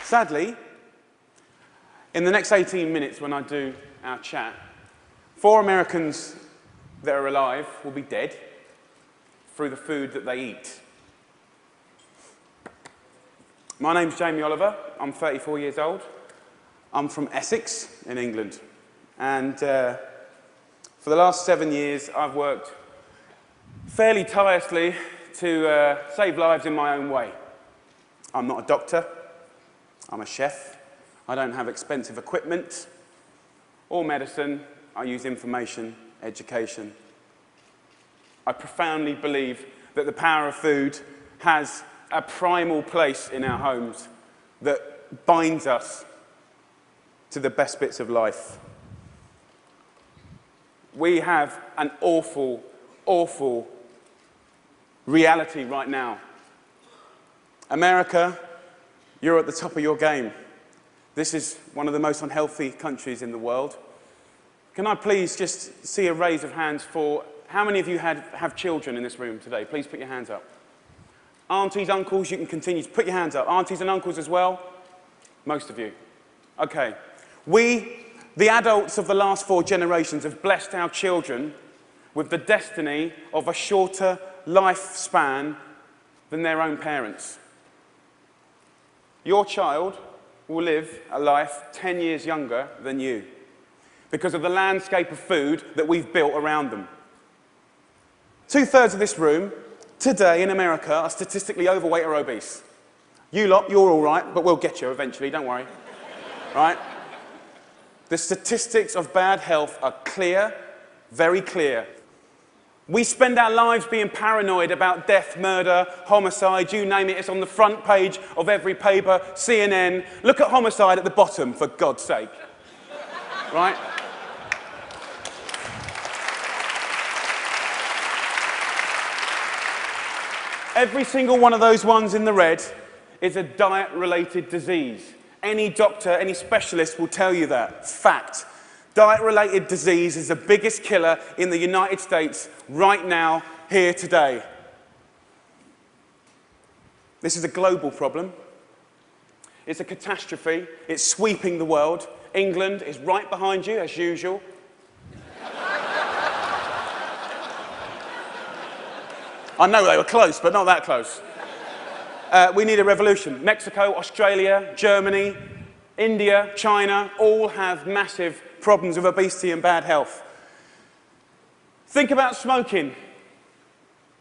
Sadly, in the next 18 minutes when I do our chat, 4 Americans that are alive will be dead through the food that they eat. My name's Jamie Oliver. I'm 34 years old. I'm from Essex in England. And for the last 7 years, I've worked fairly tirelessly to save lives in my own way. I'm not a doctor. I'm a chef. I don't have expensive equipment or medicine. I use information, education. I profoundly believe that the power of food has a primal place in our homes that binds us to the best bits of life. We have an awful, awful reality right now. America, you're at the top of your game. This is one of the most unhealthy countries in the world. Can I please just see a raise of hands for how many of you have children in this room today? Please put your hands up. Aunties, uncles, you can continue to put your hands up. Aunties and uncles as well? Most of you. Okay. We, the adults of the last 4 generations, have blessed our children with the destiny of a shorter lifespan than their own parents. Your child will live a life 10 years younger than you because of the landscape of food that we've built around them. 2/3 of this room today in America are statistically overweight or obese. You lot, you're all right, but we'll get you eventually, don't worry. Right? The statistics of bad health are clear, very clear. We spend our lives being paranoid about death, murder, homicide, you name it. It's on the front page of every paper, CNN. Look at homicide at the bottom, for God's sake. Right? Every single one of those ones in the red is a diet-related disease. Any doctor, any specialist will tell you that. Fact. Diet-related disease is the biggest killer in the United States right now, here today. This is a global problem. It's a catastrophe. It's sweeping the world. England is right behind you, as usual. I know they were close, but not that close. We need a revolution. Mexico, Australia, Germany, India, China, all have massive problems with obesity and bad health. Think about smoking.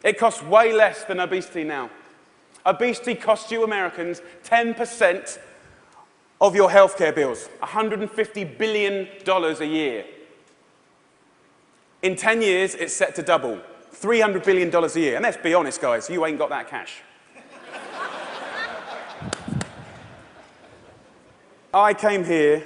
It costs way less than obesity now. Obesity costs you Americans 10% of your healthcare bills, $150 billion a year. In 10 years, it's set to double, $300 billion a year. And let's be honest, guys, you ain't got that cash. I came here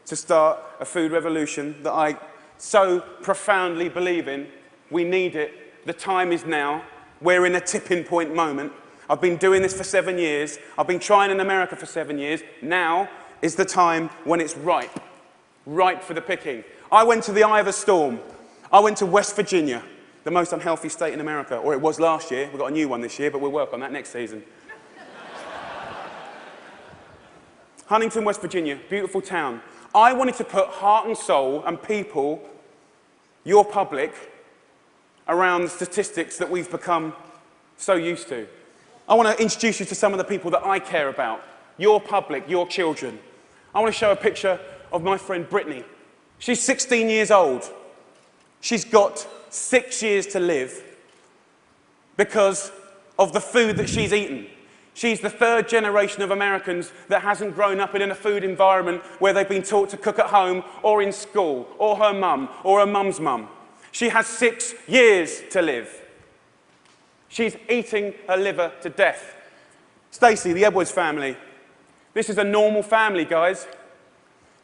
to start a food revolution that I so profoundly believe in. We need it. The time is now. We're in a tipping point moment. I've been doing this for 7 years. I've been trying in America for 7 years. Now is the time when it's ripe. Ripe for the picking. I went to the eye of a storm. I went to West Virginia, the most unhealthy state in America. Or it was last year. We've got a new one this year, but we'll work on that next season. Huntington, West Virginia, beautiful town. I wanted to put heart and soul and people, your public, around the statistics that we've become so used to. I want to introduce you to some of the people that I care about. Your public, your children. I want to show a picture of my friend Brittany. She's 16 years old. She's got 6 years to live because of the food that she's eaten. She's the 3rd generation of Americans that hasn't grown up in a food environment where they've been taught to cook at home or in school, or her mum, or her mum's mum. She has 6 years to live. She's eating her liver to death. Stacey, the Edwards family. This is a normal family, guys.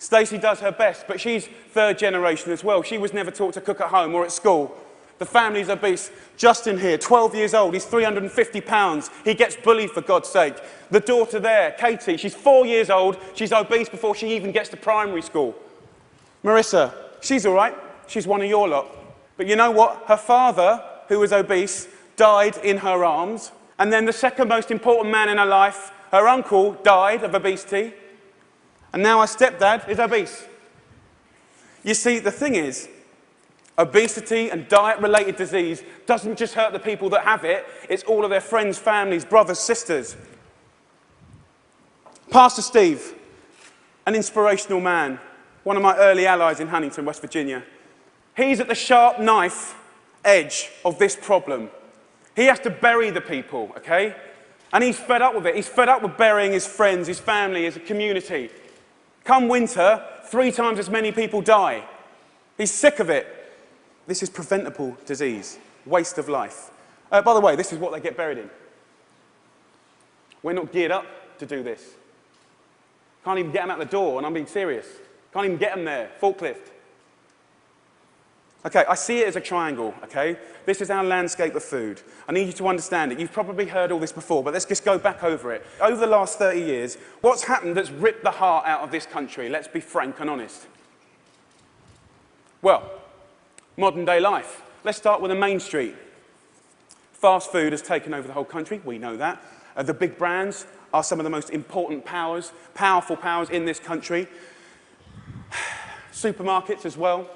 Stacey does her best, but she's 3rd generation as well. She was never taught to cook at home or at school. The family's obese. Justin here, 12 years old, he's 350 pounds. He gets bullied, for God's sake. The daughter there, Katie, she's 4 years old. She's obese before she even gets to primary school. Marissa, she's all right. She's one of your lot. But you know what? Her father, who was obese, died in her arms. And then the second most important man in her life, her uncle, died of obesity. And now her stepdad is obese. You see, the thing is, obesity and diet-related disease doesn't just hurt the people that have it, it's all of their friends, families, brothers, sisters. Pastor Steve, an inspirational man, one of my early allies in Huntington, West Virginia. He's at the sharp knife edge of this problem. He has to bury the people, okay? And he's fed up with it. He's fed up with burying his friends, his family, his community. Come winter, 3 times as many people die. He's sick of it. This is preventable disease, waste of life. By the way, this is what they get buried in. We're not geared up to do this. Can't even get them out the door, and I'm being serious. Can't even get them there, forklift. Okay, I see it as a triangle, okay? This is our landscape of food. I need you to understand it. You've probably heard all this before, but let's just go back over it. Over the last 30 years, what's happened that's ripped the heart out of this country? Let's be frank and honest. Well, modern day life. Let's start with the main street. Fast food has taken over the whole country, we know that. The big brands are some of the most important powers, powerful powers in this country. Supermarkets as well.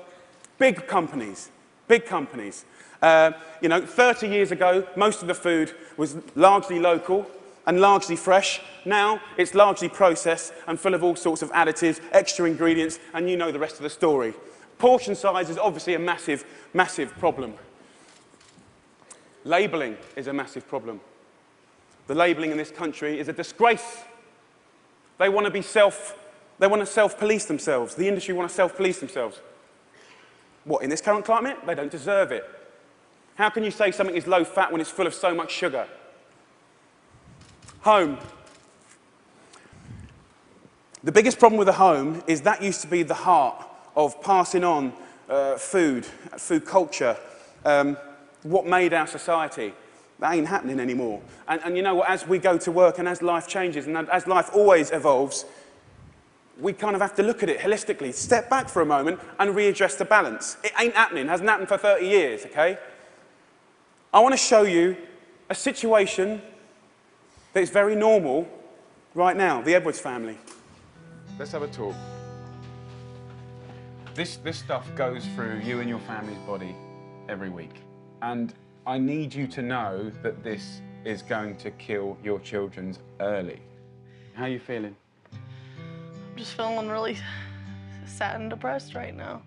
Big companies, big companies. 30 years ago, most of the food was largely local and largely fresh. Now, it's largely processed and full of all sorts of additives, extra ingredients, and you know the rest of the story. Portion size is obviously a massive, massive problem. Labelling is a massive problem. The labelling in this country is a disgrace. They want to self-police themselves. The industry want to self-police themselves. What, in this current climate? They don't deserve it. How can you say something is low fat when it's full of so much sugar? Home. The biggest problem with the home is that used to be the heart of passing on food culture, what made our society. That ain't happening anymore. And you know what, as we go to work and as life changes and as life always evolves, we kind of have to look at it holistically, step back for a moment and readdress the balance. It ain't happening, hasn't happened for 30 years, okay? I want to show you a situation that is very normal right now, the Edwards family. Let's have a talk. This stuff goes through you and your family's body every week. And I need you to know that this is going to kill your children's early. How are you feeling? I'm just feeling really sad and depressed right now.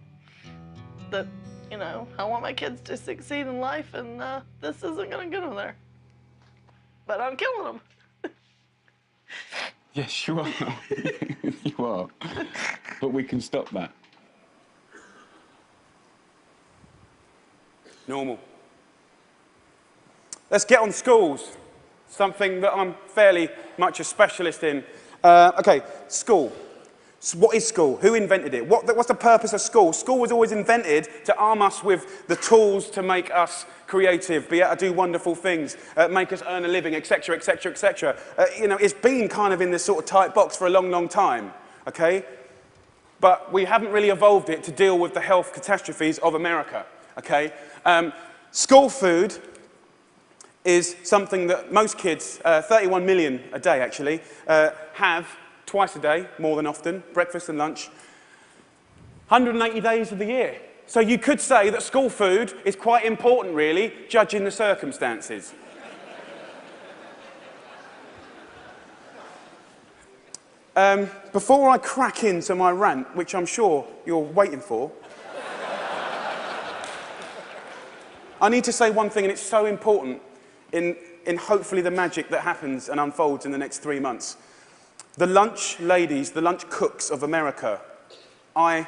That, I want my kids to succeed in life, and this isn't gonna get them there. But I'm killing them. Yes, you are. You are. But we can stop that. Normal. Let's get on schools, something that I'm fairly much a specialist in. Okay, school. So what is school? Who invented it? What's the purpose of school? School was always invented to arm us with the tools to make us creative, be able to do wonderful things, make us earn a living, etc., etc., etc. It's been kind of in this sort of tight box for a long, long time, okay? But we haven't really evolved it to deal with the health catastrophes of America, okay? School food is something that most kids, 31 million a day actually, have twice a day, more than often, breakfast and lunch, 180 days of the year. So you could say that school food is quite important, really, judging the circumstances. Before I crack into my rant, which I'm sure you're waiting for, I need to say one thing, and it's so important in hopefully the magic that happens and unfolds in the next 3 months. The lunch ladies, the lunch cooks of America, I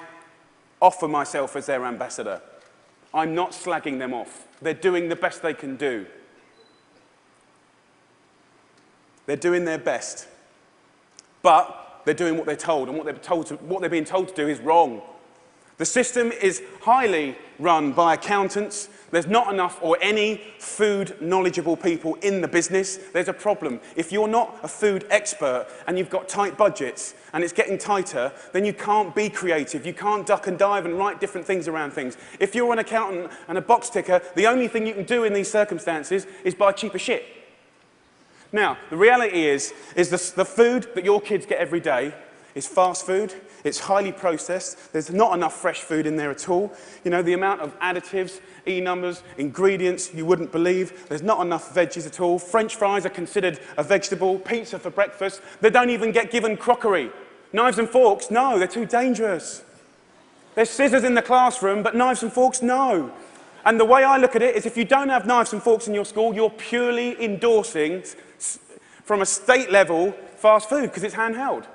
offer myself as their ambassador. I'm not slagging them off. They're doing the best they can do. They're doing their best. But they're doing what they're told, and what they're being told to do is wrong. The system is highly run by accountants. There's not enough or any food knowledgeable people in the business. There's a problem. If you're not a food expert and you've got tight budgets and it's getting tighter, then you can't be creative. You can't duck and dive and write different things around things. If you're an accountant and a box ticker, the only thing you can do in these circumstances is buy cheaper shit. Now, the reality is the food that your kids get every day is fast food. It's highly processed. There's not enough fresh food in there at all. You know, the amount of additives, E-numbers, ingredients you wouldn't believe. There's not enough veggies at all. French fries are considered a vegetable. Pizza for breakfast. They don't even get given crockery. Knives and forks, no, they're too dangerous. There's scissors in the classroom, but knives and forks, no. And the way I look at it is if you don't have knives and forks in your school, you're purely endorsing, from a state level, fast food, because it's handheld.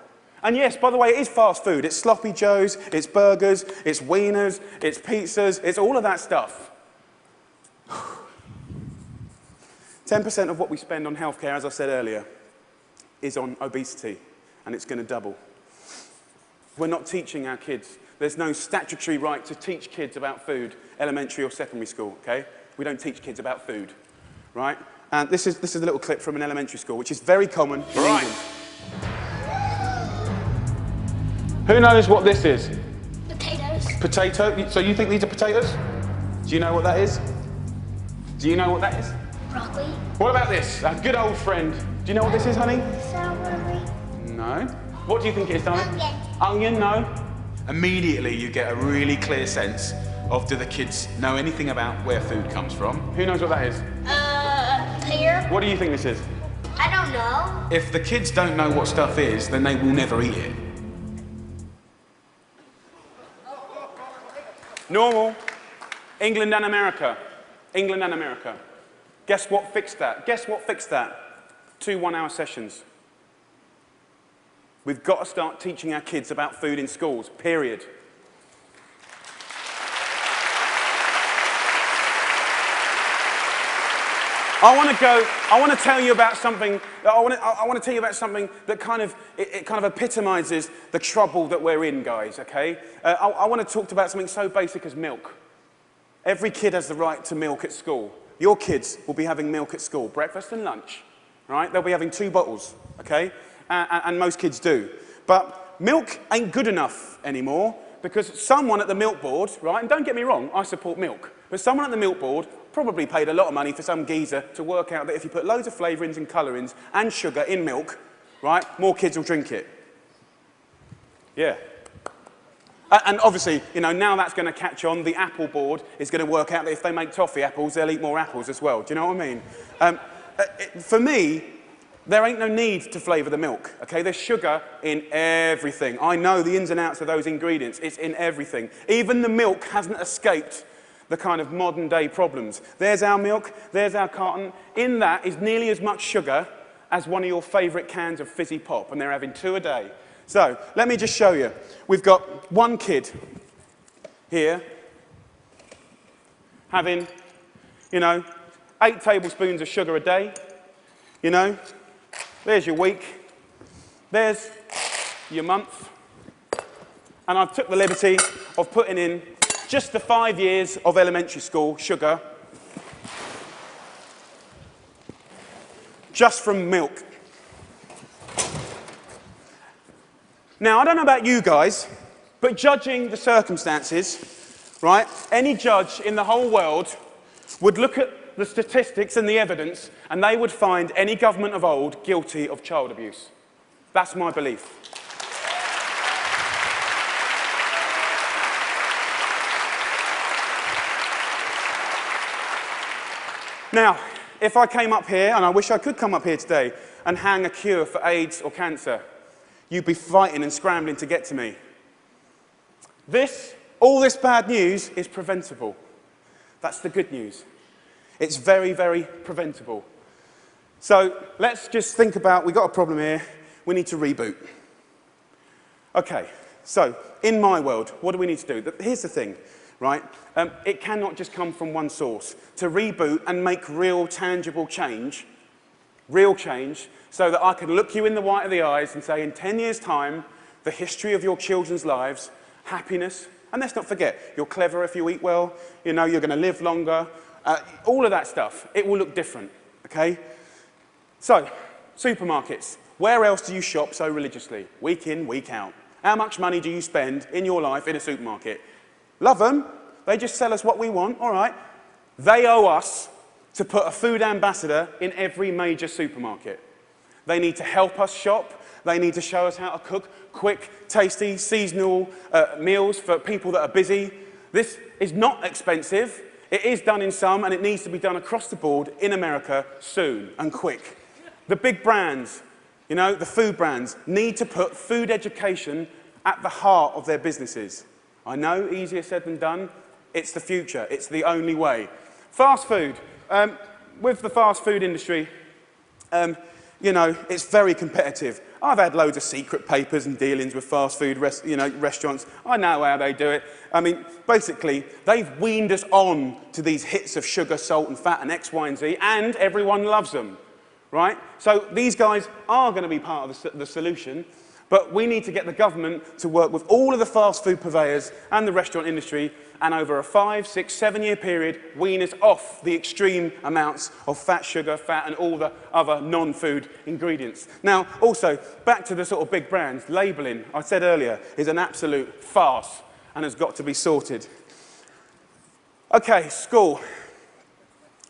And yes, by the way, it is fast food. It's sloppy joes, it's burgers, it's wieners, it's pizzas, it's all of that stuff. 10% of what we spend on healthcare, as I said earlier, is on obesity, and it's going to double. We're not teaching our kids. There's no statutory right to teach kids about food, elementary or secondary school, okay? We don't teach kids about food, right? And this is a little clip from an elementary school, which is very common in England. Who knows what this is? Potatoes. Potato? So you think these are potatoes? Do you know what that is? Do you know what that is? Broccoli. What about this? Our good old friend. Do you know what this is, honey? Celery. No. What do you think it is, darling? Onion. Onion, no. Immediately you get a really clear sense of, do the kids know anything about where food comes from? Who knows what that is? Pear. What do you think this is? I don't know. If the kids don't know what stuff is, then they will never eat it. Normal. England and America. England and America. Guess what fixed that? Guess what fixed that? 2 one-hour sessions. We've got to start teaching our kids about food in schools, period. I want to tell you about something that kind of epitomizes the trouble that we're in, guys, okay? I want to talk about something so basic as milk. Every kid has the right to milk at school. Your kids will be having milk at school, breakfast and lunch, right? They'll be having 2 bottles, okay? And most kids do. But milk ain't good enough anymore because someone at the milk board, right, and don't get me wrong, I support milk, but someone at the milk board probably paid a lot of money for some geezer to work out that if you put loads of flavourings and colourings and sugar in milk, right, more kids will drink it. Yeah. And obviously, you know, now that's going to catch on. The Apple board is going to work out that if they make toffee apples, they'll eat more apples as well. Do you know what I mean? For me, there ain't no need to flavour the milk, okay? There's sugar in everything. I know the ins and outs of those ingredients. It's in everything. Even the milk hasn't escaped the kind of modern day problems. There's our milk, there's our carton. In that is nearly as much sugar as one of your favourite cans of fizzy pop, and they're having 2 a day. So, let me just show you. We've got one kid here having, you know, 8 tablespoons of sugar a day, you know. There's your week, there's your month, and I've took the liberty of putting in just the 5 years of elementary school sugar, just from milk. Now, I don't know about you guys, but judging the circumstances, right, any judge in the whole world would look at the statistics and the evidence, and they would find any government of old guilty of child abuse. That's my belief. Now, if I came up here, and I wish I could come up here today, and hang a cure for AIDS or cancer, you'd be fighting and scrambling to get to me. All this bad news is preventable. That's the good news. It's very, very preventable. So let's just think about, we've got a problem here, we need to reboot. Okay, so in my world, what do we need to do? Here's the thing, right? It cannot just come from one source. To reboot and make real, tangible change, so that I can look you in the white of the eyes and say, in 10 years' time, the history of your children's lives, happiness, and let's not forget, you're clever if you eat well, you know, you're going to live longer, all of that stuff, it will look different, okay? So, supermarkets. Where else do you shop so religiously? Week in, week out. How much money do you spend in your life in a supermarket? Love them. They just sell us what we want, all right. They owe us to put a food ambassador in every major supermarket. They need to help us shop. They need to show us how to cook quick, tasty, seasonal meals for people that are busy. This is not expensive. It is done in some, and it needs to be done across the board in America soon and quick. The big brands, you know, the food brands, need to put food education at the heart of their businesses. I know, easier said than done. It's the future. It's the only way. Fast food. With the fast food industry, you know, it's very competitive. I've had loads of secret papers and dealings with fast food restaurants. I know how they do it. I mean, basically, they've weaned us on to these hits of sugar, salt, and fat, and X, Y, and Z, and everyone loves them, right? So these guys are going to be part of the solution, but we need to get the government to work with all of the fast food purveyors and the restaurant industry, and over a 5, 6, 7-year period, wean us off the extreme amounts of fat, sugar, fat, and all the other non-food ingredients. Now, also, back to the sort of big brands, labelling, I said earlier, is an absolute farce and has got to be sorted. Okay, school.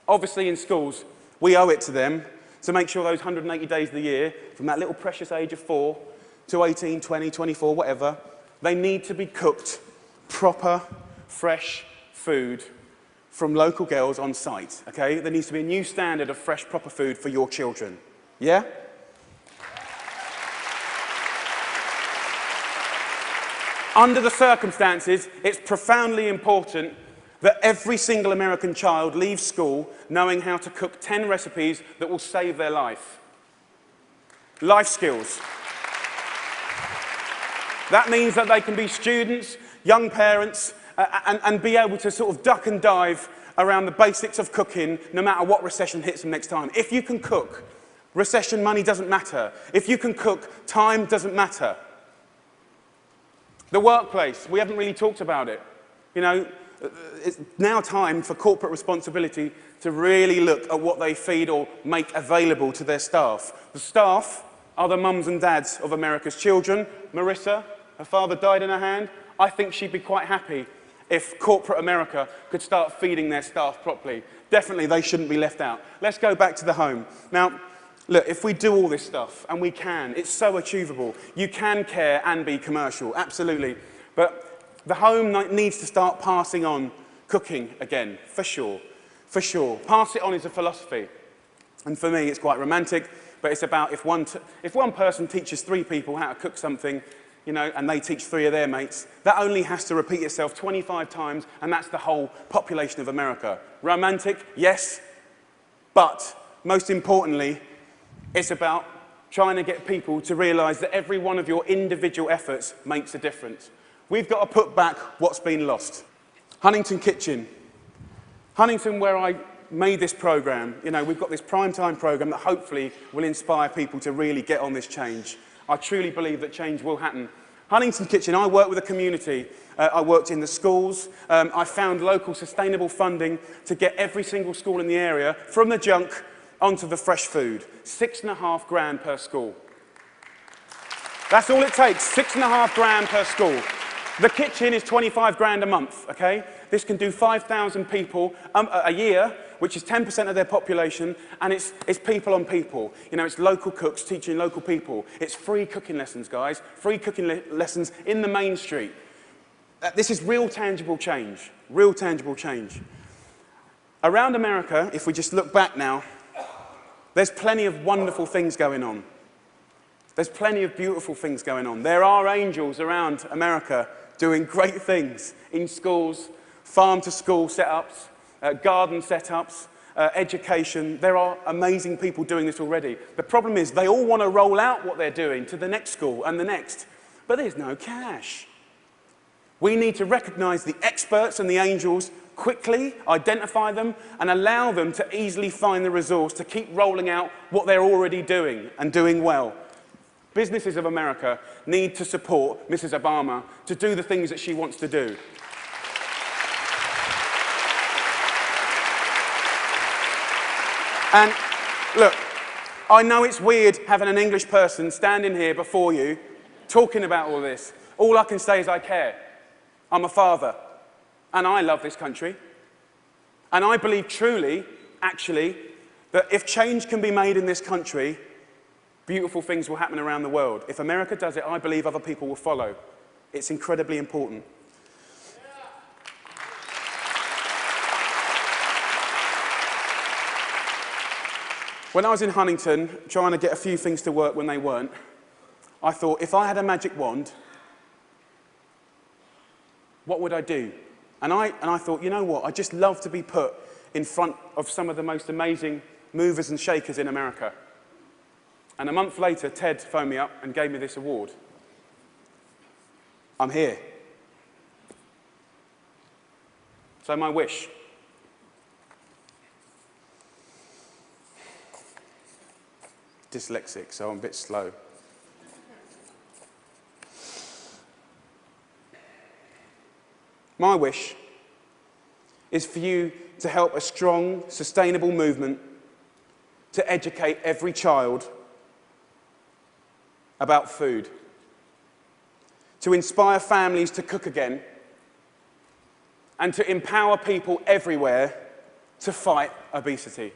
Obviously, in schools, we owe it to them to make sure those 180 days of the year, from that little precious age of 4 to 18, 20, 24, whatever, they need to be cooked proper, fresh food from local girls on site, okay? There needs to be a new standard of fresh, proper food for your children. Yeah? Under the circumstances, it's profoundly important that every single American child leaves school knowing how to cook 10 recipes that will save their life. Life skills. That means that they can be students, young parents, and be able to sort of duck and dive around the basics of cooking no matter what recession hits them next time. If you can cook, recession money doesn't matter. If you can cook, time doesn't matter. The workplace, we haven't really talked about it. You know, it's now time for corporate responsibility to really look at what they feed or make available to their staff. The staff are the mums and dads of America's children. Marissa, her father died in her hand. I think she'd be quite happy if corporate America could start feeding their staff properly. Definitely, they shouldn't be left out. Let's go back to the home. Now, look, if we do all this stuff, and we can, it's so achievable. You can care and be commercial, absolutely. But the home needs to start passing on cooking again, for sure, for sure. Pass it on is a philosophy. And for me, it's quite romantic, but it's about if one person teaches 3 people how to cook something, you know, and they teach 3 of their mates, that only has to repeat itself 25 times, and that's the whole population of America. Romantic, yes, but most importantly, it's about trying to get people to realise that every one of your individual efforts makes a difference. We've got to put back what's been lost. Huntington Kitchen. Huntington, where I made this programme, you know, we've got this primetime programme that hopefully will inspire people to really get on this change. I truly believe that change will happen. Huntington Kitchen, I work with a community. I worked in the schools. I found local sustainable funding to get every single school in the area from the junk onto the fresh food. $6.5 grand per school. That's all it takes, $6.5 grand per school. The kitchen is 25 grand a month, okay? This can do 5,000 people a year, which is 10% of their population, and it's people on people. You know, it's local cooks teaching local people. It's free cooking lessons, guys. Free cooking lessons in the main street. This is real tangible change. Real tangible change. Around America, if we just look back now, there's plenty of wonderful things going on. There's plenty of beautiful things going on. There are angels around America doing great things in schools, farm-to-school setups, garden setups, education. There are amazing people doing this already. The problem is they all want to roll out what they're doing to the next school and the next, but there's no cash. We need to recognise the experts and the angels quickly, identify them, and allow them to easily find the resource to keep rolling out what they're already doing and doing well. Businesses of America need to support Mrs. Obama to do the things that she wants to do. And look, I know it's weird having an English person standing here before you talking about all this. All I can say is I care. I'm a father, and I love this country. And I believe truly, actually, that if change can be made in this country, beautiful things will happen around the world. If America does it, I believe other people will follow. It's incredibly important. When I was in Huntington, trying to get a few things to work when they weren't, I thought, if I had a magic wand, what would I do? And I thought, you know what, I'd just love to be put in front of some of the most amazing movers and shakers in America. And a month later, Ted phoned me up and gave me this award. I'm here. So my wish. Dyslexic, so I'm a bit slow. My wish is for you to help a strong, sustainable movement to educate every child about food, to inspire families to cook again, and to empower people everywhere to fight obesity.